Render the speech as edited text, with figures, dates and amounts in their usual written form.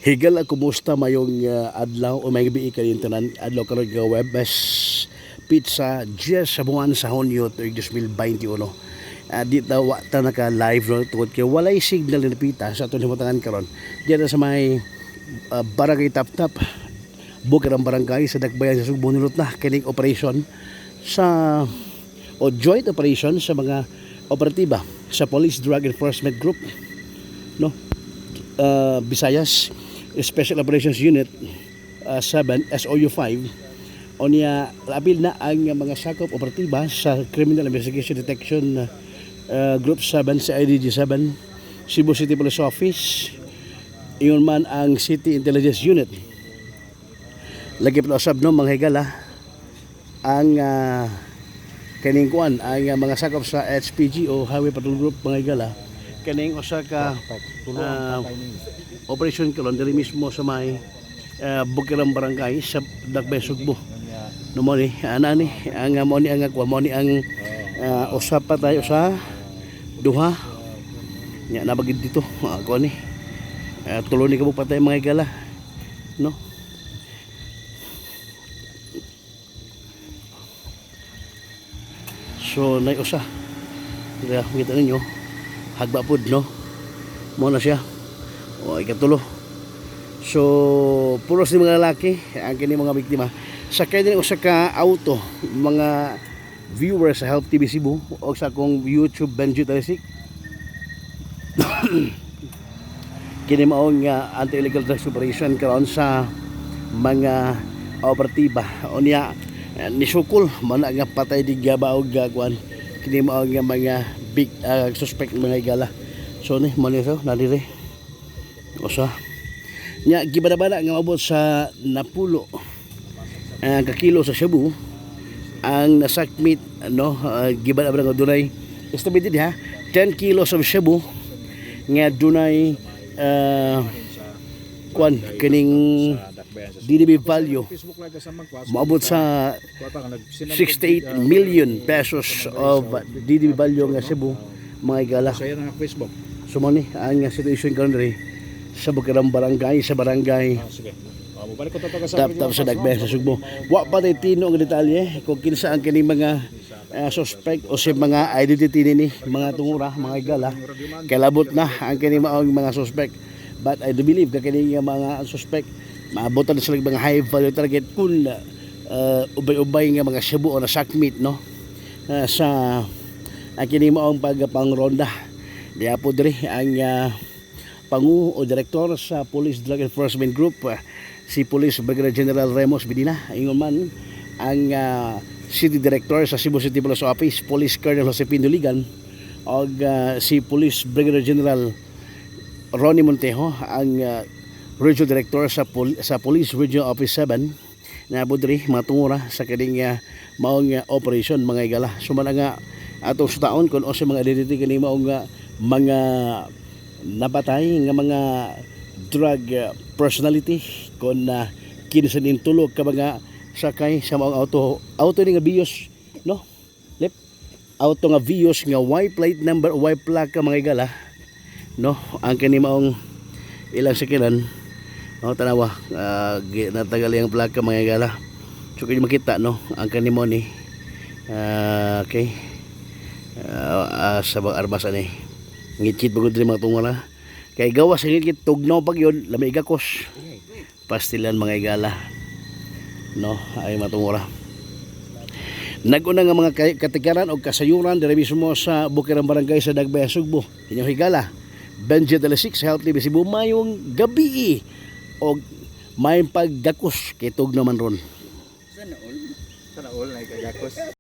Higala, kumusta mayong adlaw o may gabi kayong tanan adlaw karon nga Webes Pizza just sa buwan sa Hunyo 2021. Di ta wa ta naka live no tungod kay walay signal na pita sa aton himutangan karon. Diyan sa may barangay Tap-Tap, Bukirang Barangay sa Dakbayan sa Sugbo nulot na kining operation sa o joint operation sa mga operatiba sa Police Drug Enforcement Group, no, Visayas Special Operations Unit 7 SOU 5 o niya labil na ang mga sakop operatiba sa Criminal Investigation Detection Group 7 sa IDG 7 Cebu City Police Office. Iyon man ang City Intelligence Unit. Lagi pa usab no mga higala ang kaning kuan ang mga sakop sa HPG o Highway Patrol Group mga higala kaning usa ka operation karon diri mismo sa may Bukirang Barangay sa Dakbayan Sugbo. No mo ni ana ni ang mo ni ang mo ni ang usap pa tayo sa duha nya nabagid dito ako ni tulo ni kamo patay mga higala no. So nay usa kaya kita ninyo hagba pod no mo na siya o ikatulo. So puros ni mga lalaki ang kini mga biktima sakay din usa ka auto mga viewers sa Help TV Cebu o sa akong YouTube Benji Tarisik. Kini maong anti-illegal drugs operation karon sa mga operatiba o niya nisukol man nga patay di gabaog gagwan kini mao nga mga big suspect mga higala. So ni mo ni so nadiri usa nya gibada-bada nga mabot sa napulo ka kilo sa shabu ang nasakmit no gibada-bada nga dunay estimated ha 10 kilos of shabu nga dunay kuan kining DDB value maabot sa 68 million pesos of DDB value nga Cebu mga higala. So mo ni ang situation karon diri sa Bukirang Barangay sa barangay Tap-Tap sa Dakbayan sa Sugbo. Wa pa tay tino nga detalye kung kinsa ang kining mga suspect o si mga identity ni mga tungura mga higala. Kalabot na ang kining mga suspect, but I do believe ka kining mga suspect maabotan sila mga high value target kung ubay-ubay nga mga shabu o nasakmit no sa ang kining maong pagpangronda. Diya po diri ang pangu o direktor sa Police Drug Enforcement Group si Police Brigadier General Remos Bidina. Ingon man ang City Director sa Cebu City Police Office Police Colonel Josepino Ligan o si Police Brigadier General Ronnie Montejo ang Regional Director sa Police Regional Office 7 na budri mga tungura sa kining maong operation mga higala. Sumana nga atong sutaon kun o sa mga identity kini maong mga napatay nga mga drug personality kon kinsa nin tulog ka mga sakay sa mga auto ni nga Vios no lip auto nga Vios nga white plate number white plaque ka mga higala no ang kini maong ilang sakinan no tanawa natagal ang plaque ka mga higala. So kini makita no ang kanimo ni okay sa armas ani ngitchit bagod rin mga tungwala kay gawas ang ngitchit tugnaw pag yun lamay gakos pastilan mga higala no ay matungwala. Naguna nga mga katikaran o kasayuran diri mismo sa Bukirang Barangay sa Dakbayan Sugbo. Inyong higala Benji Tarisik sa Help TV Cebu mayong gabi o may paggakos kay tugnaw man ron. Sana all na ikagakos.